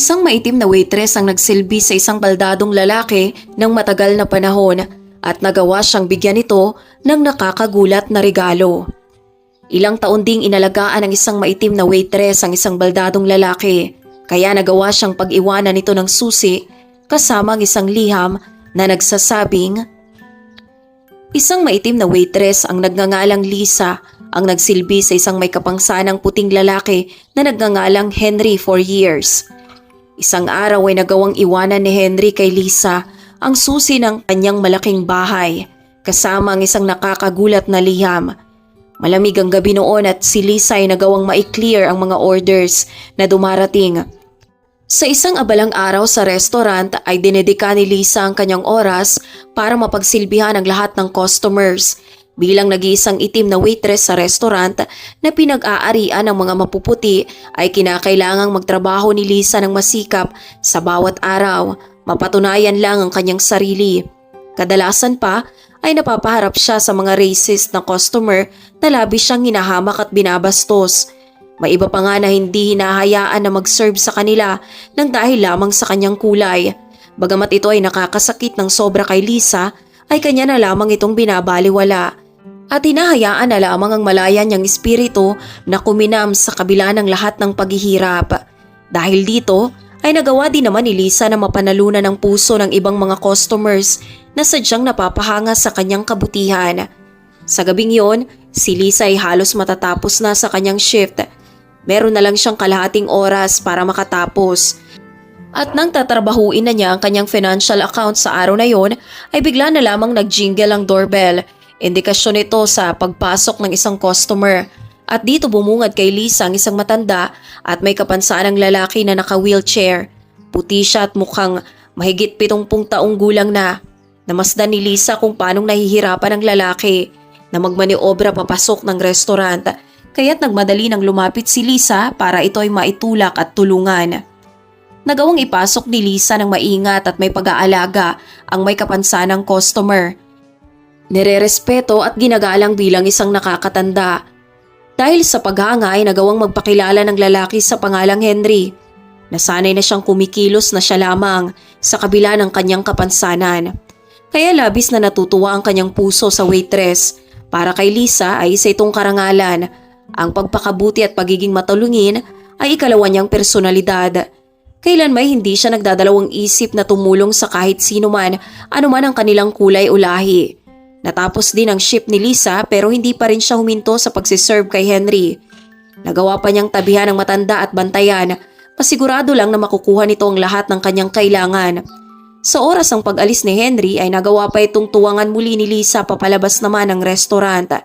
Isang maitim na waitress ang nagsilbi sa isang baldadong lalaki ng matagal na panahon at nagawa siyang bigyan ito ng nakakagulat na regalo. Ilang taon ding inalagaan ng isang maitim na waitress ang isang baldadong lalaki, kaya nagawa siyang pag-iwanan nito ng susi kasama ang isang liham na nagsasabing, isang maitim na waitress ang nagngangalang Lisa ang nagsilbi sa isang may kapangsanang puting lalaki na nagngangalang Henry for years. Isang araw ay nagawang iwanan ni Henry kay Lisa ang susi ng kanyang malaking bahay kasama ang isang nakakagulat na liham. Malamig ang gabi noon at si Lisa ay nagawang ma-clear ang mga orders na dumarating. Sa isang abalang araw sa restaurant ay dinedika ni Lisa ang kanyang oras para mapagsilbihan ang lahat ng customers. Bilang nag-iisang itim na waitress sa restaurant na pinag-aarian ng mga mapuputi ay kinakailangang magtrabaho ni Lisa ng masikap sa bawat araw. Mapatunayan lang ang kanyang sarili. Kadalasan pa ay napapaharap siya sa mga racist na customer na labis siyang hinahamak at binabastos. May iba pa nga na hindi hinahayaan na mag-serve sa kanila nang dahil lamang sa kanyang kulay. Bagamat ito ay nakakasakit ng sobra kay Lisa, ay kanya na lamang itong binabaliwala. At hinahayaan na lamang ang malaya niyang espiritu na kuminam sa kabila ng lahat ng paghihirap. Dahil dito ay nagawa din naman ni Lisa na mapanalunan ng puso ng ibang mga customers na sadyang napapahanga sa kanyang kabutihan. Sa gabing yon, si Lisa ay halos matatapos na sa kanyang shift. Meron na lang siyang kalahating oras para makatapos. At nang tatrabahuin na niya ang kanyang financial account sa araw na yon, ay bigla na lamang nag-jingle ang doorbell. Indikasyon ito sa pagpasok ng isang customer. At dito bumungad kay Lisa ang isang matanda at may kapansaanang lalaki na naka-wheelchair. Puti siya at mukhang mahigit 70 taong gulang na. Namasdan ni Lisa kung paanong nahihirapan ang lalaki na magmaniobra papasok ng restaurant. Kaya't nagmadali nang lumapit si Lisa para ito ay maitulak at tulungan. Nagawang ipasok ni Lisa ng maingat at may pag-aalaga ang may kapansanang customer. Nirerespeto at ginagalang bilang isang nakakatanda. Dahil sa paghanga ay nagawang magpakilala ng lalaki sa pangalang Henry. Nasanay na siyang kumikilos na siya lamang sa kabila ng kanyang kapansanan. Kaya labis na natutuwa ang kanyang puso sa waitress. Para kay Lisa ay isa itong karangalan. Ang pagpakabuti at pagiging matulungin ay ikalawa niyang personalidad. Kailan may hindi siya nagdadalawang isip na tumulong sa kahit sino man, anuman ang kanilang kulay o lahi. Natapos din ang shift ni Lisa pero hindi pa rin siya huminto sa pagsiserve kay Henry. Nagawa pa niyang tabihan ng matanda at bantayan, pasigurado lang na makukuha nito ang lahat ng kanyang kailangan. Sa oras ng pag-alis ni Henry ay nagawa pa itong tuwangan muli ni Lisa papalabas naman ng restaurant.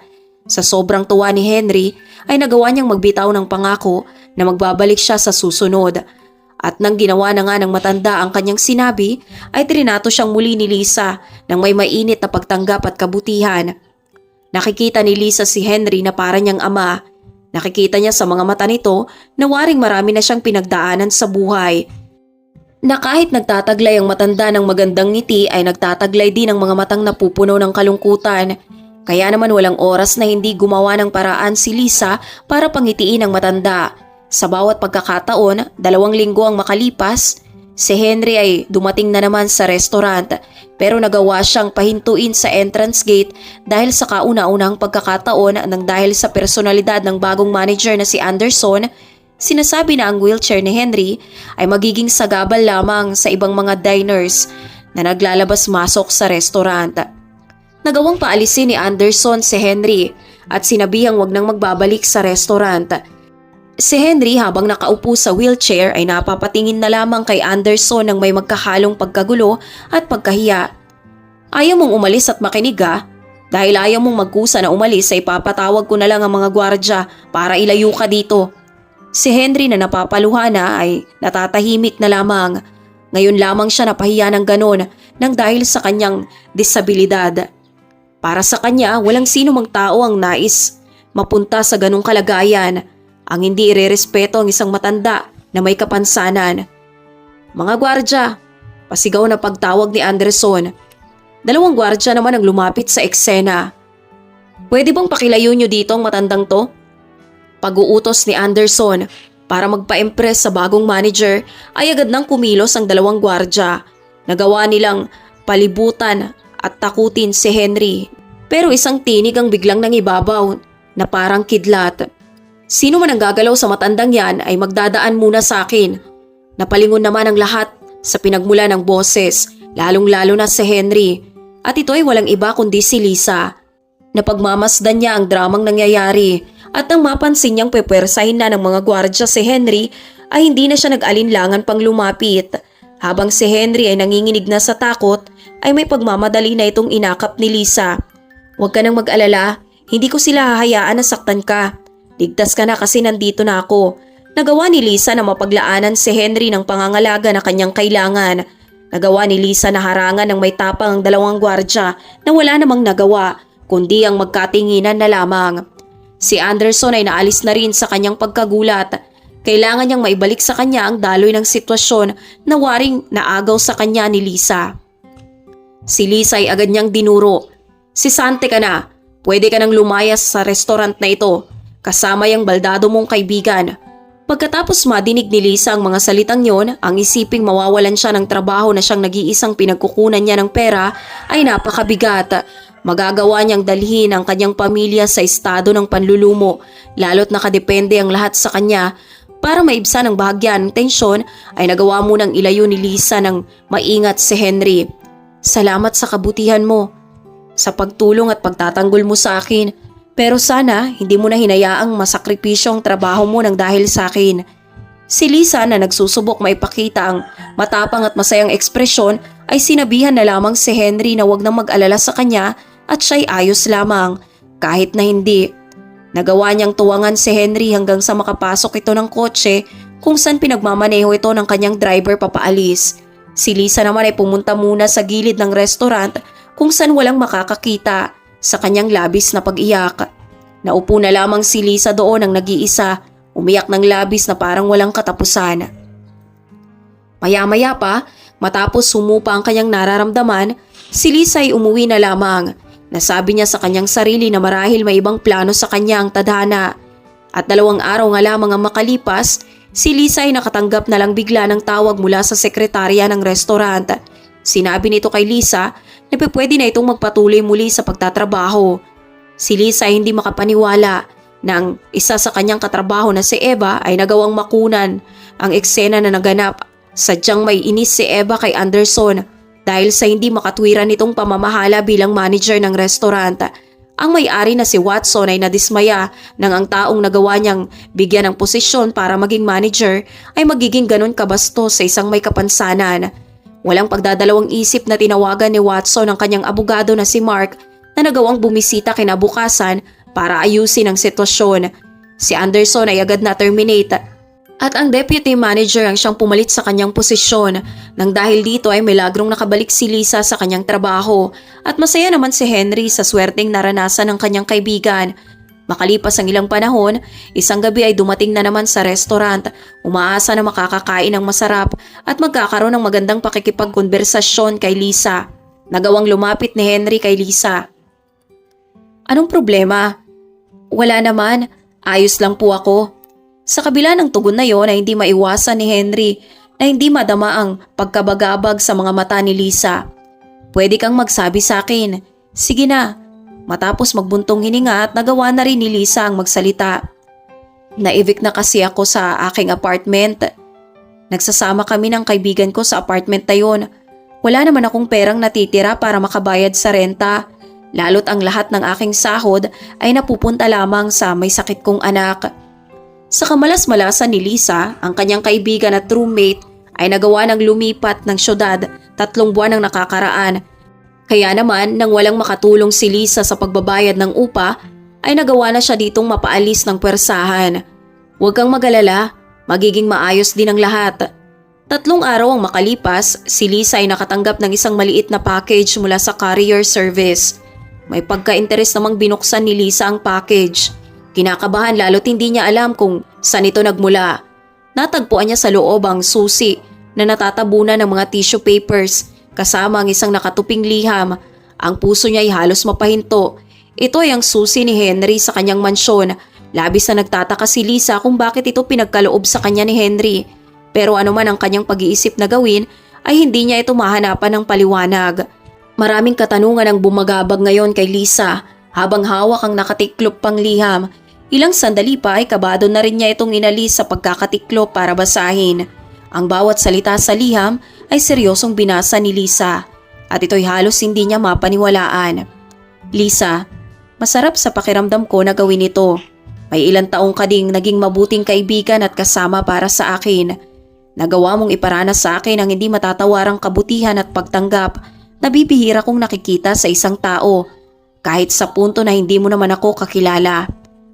Sa sobrang tuwa ni Henry ay nagawa niyang magbitaw ng pangako na magbabalik siya sa susunod. At nang ginawa na nga ng matanda ang kanyang sinabi, ay trinato siyang muli ni Lisa ng may mainit na pagtanggap at kabutihan. Nakikita ni Lisa si Henry na para niyang ama. Nakikita niya sa mga mata nito na waring marami na siyang pinagdaanan sa buhay. Na kahit nagtataglay ang matanda ng magandang ngiti ay nagtataglay din ang mga matang napupuno ng kalungkutan. Kaya naman walang oras na hindi gumawa ng paraan si Lisa para pangitiin ang matanda. Sa bawat pagkakataon, 2 linggo ang makalipas, si Henry ay dumating na naman sa restaurant pero nagawa siyang pahintuin sa entrance gate dahil sa kauna-unang pagkakataon nang dahil sa personalidad ng bagong manager na si Anderson, sinasabi na ang wheelchair ni Henry ay magiging sagabal lamang sa ibang mga diners na naglalabas-masok sa restaurant. Nagawang paalisin ni Anderson si Henry at sinabihang wag nang magbabalik sa restaurant. Si Henry habang nakaupo sa wheelchair ay napapatingin na lamang kay Anderson ng may magkahalong pagkagulo at pagkahiya. Ayaw mong umalis at makinig ha? Dahil ayaw mong magkusa na umalis ay papatawag ko na lang ang mga gwardya para ilayo ka dito. Si Henry na napapaluha na ay natatahimik na lamang. Ngayon lamang siya napahiya ng ganon nang dahil sa kanyang disabilidad. Para sa kanya walang sino mang tao ang nais mapunta sa ganong kalagayan. Ang hindi irerespeto ang isang matanda na may kapansanan. Mga gwardya, pasigaw na pagtawag ni Anderson. 2 gwardya naman ang lumapit sa eksena. Pwede bang pakilayo nyo dito ang matandang to? Pag-uutos ni Anderson. Para magpa-impress sa bagong manager ay agad nang kumilos ang dalawang gwardya. Nagawa nilang palibutan at takutin si Henry. Pero isang tinig ang biglang nangibabaw na parang kidlat. Sino man ang gagalaw sa matandang yan ay magdadaan muna sa akin. Napalingon naman ang lahat sa pinagmula ng boses, lalong-lalo na si Henry. At ito ay walang iba kundi si Lisa. Napagmamasdan niya ang dramang nangyayari at nang mapansin niyang pepwersahin na ng mga gwardya si Henry ay hindi na siya nag-alinlangan pang lumapit. Habang si Henry ay nanginginig na sa takot ay may pagmamadali na itong inakap ni Lisa. Huwag ka nang mag-alala, hindi ko sila hahayaan na saktan ka. Ligtas ka na kasi nandito na ako. Nagawa ni Lisa na mapaglaanan si Henry ng pangangalaga na kanyang kailangan. Nagawa ni Lisa na harangan ng may tapang ang dalawang gwardya na wala namang nagawa kundi ang magkatinginan na lamang. Si Anderson ay naalis na rin sa kanyang pagkagulat. Kailangan niyang maibalik sa kanya ang daloy ng sitwasyon na waring naagaw sa kanya ni Lisa. Si Lisa ay agad niyang dinuro. Sisante ka na. Pwede ka nang lumayas sa restaurant na ito. Kasama yung baldado mong kaibigan. Pagkatapos madinig ni Lisa ang mga salitang yon, ang isiping mawawalan siya ng trabaho na siyang nag-iisang pinagkukunan niya ng pera ay napakabigat. Magagawa niyang dalhin ang kanyang pamilya sa estado ng panlulumo, lalo't nakadepende ang lahat sa kanya. Para maibsan ang bahagya ng tensyon ay nagawa munang ilayo ni Lisa ng maingat si Henry. Salamat sa kabutihan mo, sa pagtulong at pagtatanggol mo sa akin. Pero sana hindi mo na hinayaang masakripisyo ang trabaho mo nang dahil sa akin. Si Lisa na nagsusubok maipakita ang matapang at masayang ekspresyon ay sinabihan na lamang si Henry na wag nang mag-alala sa kanya at siya'y ayos lamang kahit na hindi. Nagawa niyang tuwangan si Henry hanggang sa makapasok ito ng kotse kung saan pinagmamaneho ito ng kanyang driver papaalis. Si Lisa naman ay pumunta muna sa gilid ng restaurant kung saan walang makakakita sa kanyang labis na pag-iyak. Naupo na lamang si Lisa doon ang nag-iisa, umiyak ng labis na parang walang katapusan. Maya-maya pa, matapos sumupa ang kanyang nararamdaman, si Lisa ay umuwi na lamang. Nasabi niya sa kanyang sarili na marahil may ibang plano sa kanya ang tadhana. At 2 araw nga lamang ang makalipas, si Lisa ay nakatanggap na lang bigla ng tawag mula sa sekretarya ng restaurant. Sinabi nito kay Lisa na pwede na itong magpatuloy muli sa pagtatrabaho. Si Lisa ay hindi makapaniwala na ang isa sa kanyang katrabaho na si Eva ay nagawang makunan ang eksena na naganap. Sadyang may inis si Eva kay Anderson dahil sa hindi makatwiran nitong pamamahala bilang manager ng restaurant. Ang may-ari na si Watson ay nadismaya nang ang taong nagawa niyang bigyan ng posisyon para maging manager ay magiging ganon kabastos sa isang may kapansanan. Walang pagdadalawang isip na tinawagan ni Watson ang kanyang abogado na si Mark na nagawang bumisita kinabukasan para ayusin ang sitwasyon. Si Anderson ay agad na terminate at ang deputy manager ang siyang pumalit sa kanyang posisyon. Nang dahil dito ay milagrong nakabalik si Lisa sa kanyang trabaho at masaya naman si Henry sa swerteng naranasan ng kanyang kaibigan. Makalipas ang ilang panahon, isang gabi ay dumating na naman sa restaurant, umaasa na makakakain ng masarap at magkakaroon ng magandang pakikipagkonversasyon kay Lisa. Nagawang lumapit ni Henry kay Lisa. Anong problema? Wala naman, ayos lang po ako. Sa kabila ng tugon na yon ay hindi maiwasan ni Henry na hindi madama ang pagkabagabag sa mga mata ni Lisa. Pwede kang magsabi sa akin. Sige na. Matapos magbuntong hininga at nagawa na rin ni Lisa ang magsalita. Na-evict na kasi ako sa aking apartment. Nagsasama kami ng kaibigan ko sa apartment na yon. Wala naman akong perang natitira para makabayad sa renta. Lalo't ang lahat ng aking sahod ay napupunta lamang sa may sakit kong anak. Sa kamalas-malasan ni Lisa, ang kanyang kaibigan at roommate ay nagawa ng lumipat ng syudad 3 buwan ang nakakaraan. Kaya naman nang walang makatulong si Lisa sa pagbabayad ng upa, ay nagawa na siya ditong mapaalis ng pwersahan. Huwag kang mag-alala, magiging maayos din ang lahat. 3 araw ang makalipas, si Lisa ay nakatanggap ng isang maliit na package mula sa courier service. May pagka-interes namang binuksan ni Lisa ang package. Kinakabahan lalo't hindi niya alam kung saan ito nagmula. Natagpuan niya sa loob ang susi na natatabunan ng mga tissue papers kasama ang isang nakatuping liham. Ang puso niya ay halos mapahinto. Ito ay ang susi ni Henry sa kanyang mansyon. Labis na nagtataka si Lisa kung bakit ito pinagkaloob sa kanya ni Henry. Pero ano man ang kanyang pag-iisip na gawin ay hindi niya ito mahanapan ng paliwanag. Maraming katanungan ang bumagabag ngayon kay Lisa habang hawak ang nakatiklop pang liham. Ilang sandali pa ay kabado na rin niya itong inalis sa pagkakatiklop para basahin. Ang bawat salita sa liham ay seryosong binasa ni Lisa at ito'y halos hindi niya mapaniwalaan. Lisa, masarap sa pakiramdam ko na gawin ito. May ilang taong ka ding naging mabuting kaibigan at kasama para sa akin. Nagawa mong iparanas sa akin ang hindi matatawarang kabutihan at pagtanggap na bibihira kong nakikita sa isang tao, kahit sa punto na hindi mo naman ako kakilala.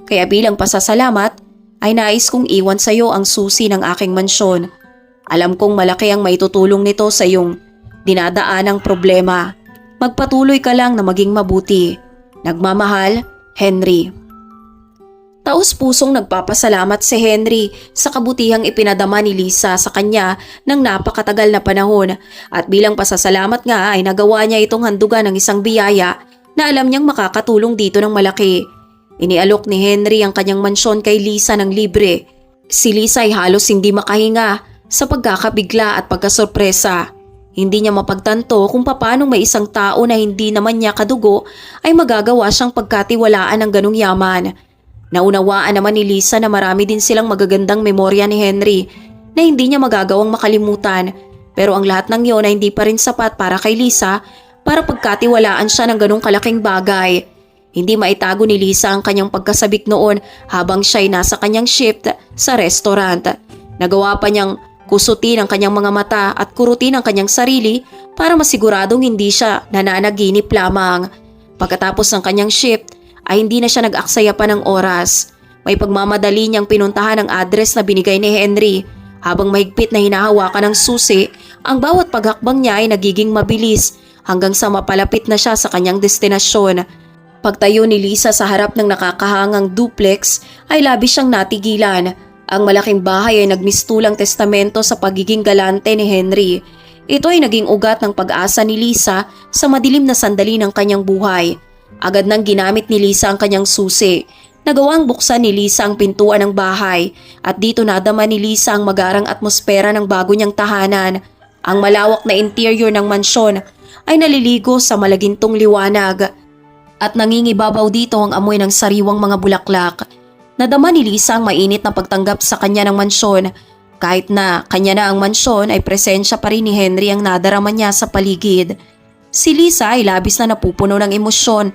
Kaya bilang pasasalamat ay nais kong iwan sa iyo ang susi ng aking mansyon. Alam kong malaki ang maitutulong nito sa iyong dinadaanang problema. Magpatuloy ka lang na maging mabuti. Nagmamahal, Henry. Taos-pusong nagpapasalamat si Henry sa kabutihang ipinadama ni Lisa sa kanya ng napakatagal na panahon at bilang pasasalamat nga ay nagawa niya itong handugan ng isang biyaya na alam niyang makakatulong dito ng malaki. Inialok ni Henry ang kanyang mansyon kay Lisa ng libre. Si Lisa ay halos hindi makahinga sa pagkakabigla at pagkasorpresa. Hindi niya mapagtanto kung paano may isang tao na hindi naman niya kadugo ay magagawa siyang pagkatiwalaan ng ganong yaman. Naunawaan naman ni Lisa na marami din silang magagandang memorya ni Henry na hindi niya magagawang makalimutan, pero ang lahat ng iyon ay hindi pa rin sapat para kay Lisa para pagkatiwalaan siya ng ganong kalaking bagay. Hindi maitago ni Lisa ang kanyang pagkasabik noon habang siya ay nasa kanyang shift sa restaurant. Nagawa pa niyang kusutin ang kanyang mga mata at kurutin ang kanyang sarili para masiguradong hindi siya nananaginip lamang. Pagkatapos ng kanyang shift ay hindi na siya nag-aksaya pa ng oras. May pagmamadali niyang pinuntahan ang address na binigay ni Henry. Habang mahigpit na hinahawakan ng susi, ang bawat paghakbang niya ay nagiging mabilis hanggang sa mapalapit na siya sa kanyang destinasyon. Pagtayo ni Lisa sa harap ng nakakahangang duplex ay labis siyang natigilan. Ang malaking bahay ay nagmistulang testamento sa pagiging galante ni Henry. Ito ay naging ugat ng pag-asa ni Lisa sa madilim na sandali ng kanyang buhay. Agad nang ginamit ni Lisa ang kanyang susi. Nagawang buksan ni Lisa ang pintuan ng bahay at dito nadama ni Lisa ang magarang atmosfera ng bago niyang tahanan. Ang malawak na interior ng mansyon ay naliligo sa malagintong liwanag at nangingibabaw dito ang amoy ng sariwang mga bulaklak. Nadama ni Lisa ang mainit na pagtanggap sa kanya ng mansyon. Kahit na kanya na ang mansyon ay presensya pa rin ni Henry ang nadarama niya sa paligid. Si Lisa ay labis na napupuno ng emosyon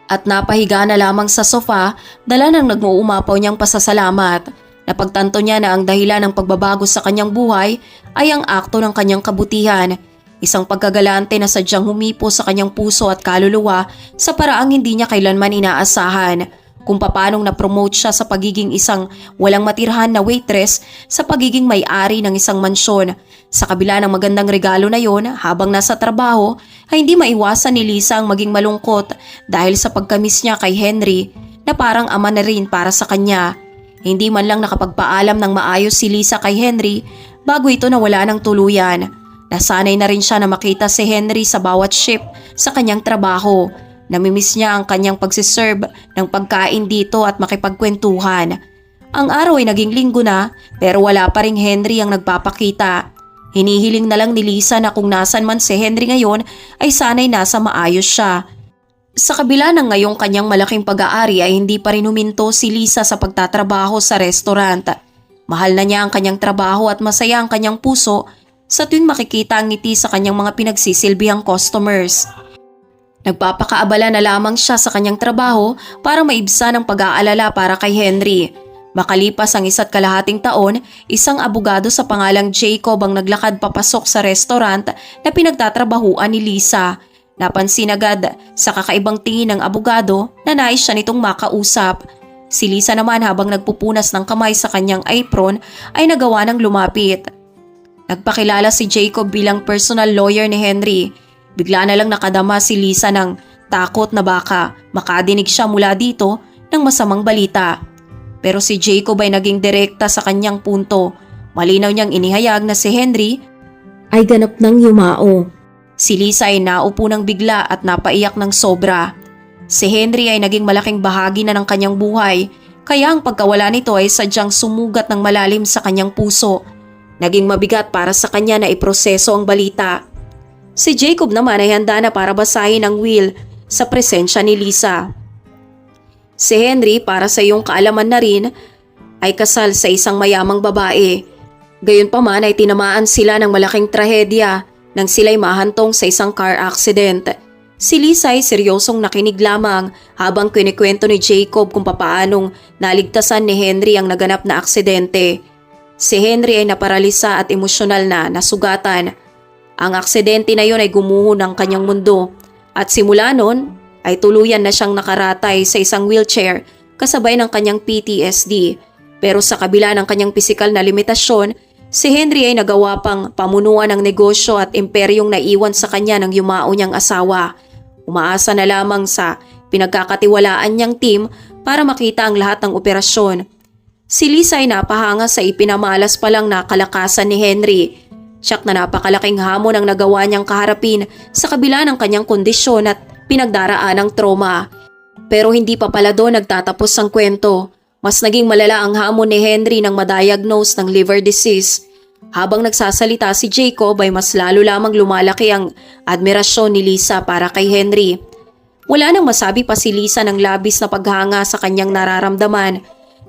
at napahiga na lamang sa sofa dala ng nag-uumapaw niyang pasasalamat. Napagtanto niya na ang dahilan ng pagbabago sa kanyang buhay ay ang akto ng kanyang kabutihan. Isang pagkagalante na sadyang humipo sa kanyang puso at kaluluwa sa paraang hindi niya kailanman inaasahan. Kung paanong na-promote siya sa pagiging isang walang matirhan na waitress sa pagiging may-ari ng isang mansyon. Sa kabila ng magandang regalo na yon, habang nasa trabaho ay hindi maiwasan ni Lisa ang maging malungkot dahil sa pagkamis niya kay Henry na parang ama na rin para sa kanya. Hindi man lang nakapagpaalam ng maayos si Lisa kay Henry bago ito nawala ng tuluyan. Nasanay na rin siya na makita si Henry sa bawat shift sa kanyang trabaho. Namimiss niya ang kanyang pagsiserve ng pagkain dito at makipagkwentuhan. Ang araw ay naging linggo na pero wala pa ring Henry ang nagpapakita. Hinihiling na lang ni Lisa na kung nasan man si Henry ngayon ay sana'y nasa maayos siya. Sa kabila ng ngayong kanyang malaking pag-aari ay hindi pa rin huminto si Lisa sa pagtatrabaho sa restaurant. Mahal na niya ang kanyang trabaho at masaya ang kanyang puso sa tuwing makikita ang ngiti sa kanyang mga pinagsisilbihang customers. Nagpapakaabala na lamang siya sa kanyang trabaho para maibsan ang pag-aalala para kay Henry. Makalipas ang 1.5 taon, isang abogado sa pangalang Jacob ang naglakad papasok sa restaurant na pinagtatrabahuan ni Lisa. Napansin agad sa kakaibang tingin ng abogado na nais siya nitong makausap. Si Lisa naman habang nagpupunas ng kamay sa kanyang apron ay nagawa ng lumapit. Nagpakilala si Jacob bilang personal lawyer ni Henry. Bigla na lang nakadama si Lisa ng takot na baka makadinig siya mula dito ng masamang balita. Pero si Jacob ay naging direkta sa kanyang punto. Malinaw niyang inihayag na si Henry ay ganap ng yumao. Si Lisa ay naupo ng bigla at napaiyak ng sobra. Si Henry ay naging malaking bahagi na ng kanyang buhay. Kaya ang pagkawala nito ay sadyang sumugat ng malalim sa kanyang puso. Naging mabigat para sa kanya na iproseso ang balita. Si Jacob naman ay handa na para basahin ang will sa presensya ni Lisa. Si Henry, para sa iyong kaalaman na rin, ay kasal sa isang mayamang babae. Gayunpaman ay tinamaan sila ng malaking trahedya nang sila'y mahantong sa isang car accident. Si Lisa ay seryosong nakinig lamang habang kinikwento ni Jacob kung papaanong naligtasan ni Henry ang naganap na aksidente. Si Henry ay naparalisa at emosyonal na nasugatan. Ang aksidente na yon ay gumuho ng kanyang mundo at simula noon ay tuluyan na siyang nakaratay sa isang wheelchair kasabay ng kanyang PTSD. Pero sa kabila ng kanyang pisikal na limitasyon, si Henry ay nagawa pang pamunuan ng negosyo at imperyong naiwan sa kanya ng yumao niyang asawa. Umaasa na lamang sa pinagkakatiwalaan niyang team para makita ang lahat ng operasyon. Si Lisa ay napahanga sa ipinamalas pa lang na kalakasan ni Henry. Siyak na napakalaking hamon ang nagawa niyang kaharapin sa kabila ng kanyang kondisyon at pinagdaraan ng trauma. Pero hindi pa pala doon nagtatapos ang kwento. Mas naging malala ang hamon ni Henry nang madiagnose ng liver disease. Habang nagsasalita si Jacob ay mas lalo lamang lumalaki ang admirasyon ni Lisa para kay Henry. Wala nang masabi pa si Lisa ng labis na paghanga sa kanyang nararamdaman.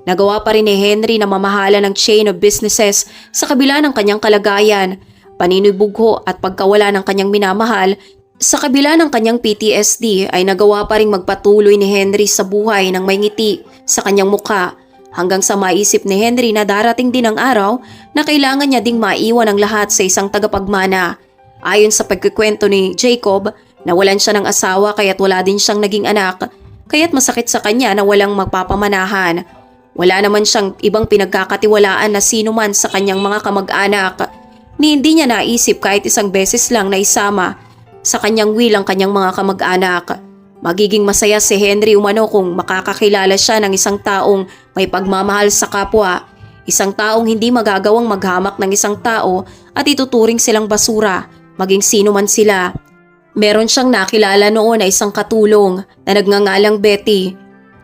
Nagawa pa rin ni Henry na mamahala ng chain of businesses sa kabila ng kanyang kalagayan, paninibugho at pagkawala ng kanyang minamahal. Sa kabila ng kanyang PTSD ay nagawa pa rin magpatuloy ni Henry sa buhay ng may ngiti sa kanyang mukha hanggang sa maisip ni Henry na darating din ang araw na kailangan niya ding maiwan ang lahat sa isang tagapagmana. Ayon sa pagkikwento ni Jacob, nawalan siya ng asawa kaya't wala din siyang naging anak, kaya't masakit sa kanya na walang magpapamanahan. Wala naman siyang ibang pinagkakatiwalaan na sino man sa kanyang mga kamag-anak. Ni hindi niya naisip kahit isang beses lang na isama sa kanyang will ang kanyang mga kamag-anak. Magiging masaya si Henry umano kung makakakilala siya ng isang taong may pagmamahal sa kapwa. Isang taong hindi magagawang maghamak ng isang tao at ituturing silang basura, maging sino man sila. Meron siyang nakilala noon na isang katulong na nagngangalang Betty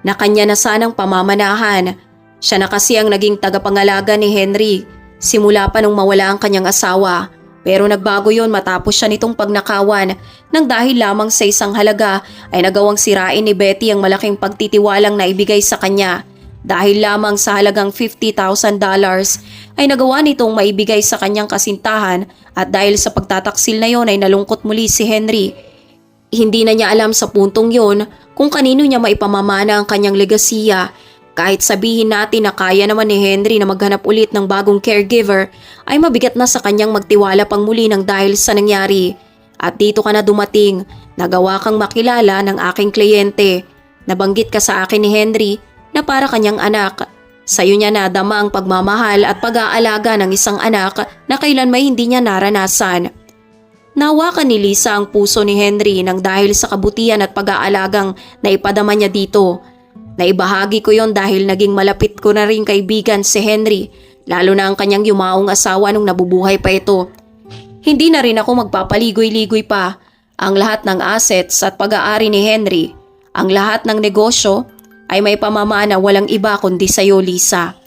na kanya na sanang pamamanahan. Siya na kasi ang naging tagapangalaga ni Henry simula pa nung mawala ang kanyang asawa. Pero nagbago yon matapos siya nitong pagnakawan nang dahil lamang sa isang halaga ay nagawang sirain ni Betty ang malaking pagtitiwalang naibigay sa kanya. Dahil lamang sa halagang $50,000 ay nagawa nitong maibigay sa kanyang kasintahan at dahil sa pagtataksil na yon ay nalungkot muli si Henry. Hindi na niya alam sa puntong yon kung kanino niya maipamamana ang kanyang legasiya. Kahit sabihin natin na kaya naman ni Henry na maghanap ulit ng bagong caregiver, ay mabigat na sa kanyang magtiwala pang muli ng dahil sa nangyari. At dito ka na dumating, nagawa kang makilala ng aking kliyente. Nabanggit ka sa akin ni Henry na para kanyang anak. Sa'yo niya nadama ang pagmamahal at pag-aalaga ng isang anak na kailan may hindi niya naranasan. Nawakan ni Lisa ang puso ni Henry nang dahil sa kabutihan at pag-aalagang naipadama niya dito. Naibahagi ko yon dahil naging malapit ko na rin kaibigan si Henry, lalo na ang kanyang yumaong asawa nung nabubuhay pa ito. Hindi na rin ako magpapaligoy-ligoy pa. Ang lahat ng assets at pag-aari ni Henry, ang lahat ng negosyo ay may pamamana walang iba kundi sa'yo, Lisa.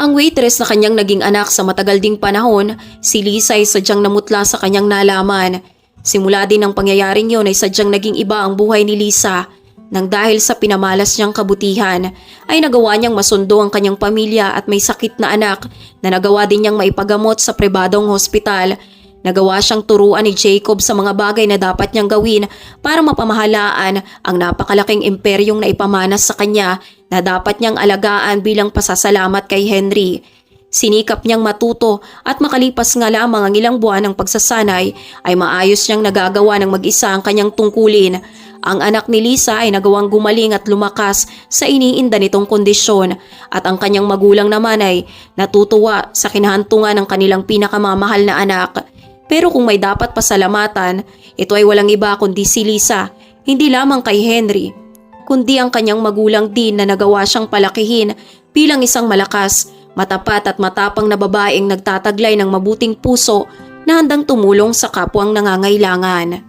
Ang waitress na kanyang naging anak sa matagal ding panahon, si Lisa ay sadyang namutla sa kanyang nalaman. Simula din ng pangyayaring yon ay sadyang naging iba ang buhay ni Lisa. Nang dahil sa pinamalas niyang kabutihan, ay nagawa niyang masundo ang kanyang pamilya at may sakit na anak na nagawa din niyang maipagamot sa pribadong hospital. Nagawa siyang turuan ni Jacob sa mga bagay na dapat niyang gawin para mapamahalaan ang napakalaking imperyong na ipamanas sa kanya na dapat niyang alagaan bilang pasasalamat kay Henry. Sinikap niyang matuto at makalipas nga lamang ang ilang buwan ng pagsasanay ay maayos niyang nagagawa ng mag-isa ang kanyang tungkulin. Ang anak ni Lisa ay nagawang gumaling at lumakas sa iniinda nitong kondisyon at ang kanyang magulang naman ay natutuwa sa kinahantungan ng kanilang pinakamamahal na anak. Pero kung may dapat pasalamatan, ito ay walang iba kundi si Lisa, hindi lamang kay Henry, kundi ang kanyang magulang din na nagawa siyang palakihin bilang isang malakas, matapat at matapang na babaeng nagtataglay ng mabuting puso na handang tumulong sa kapwang nangangailangan.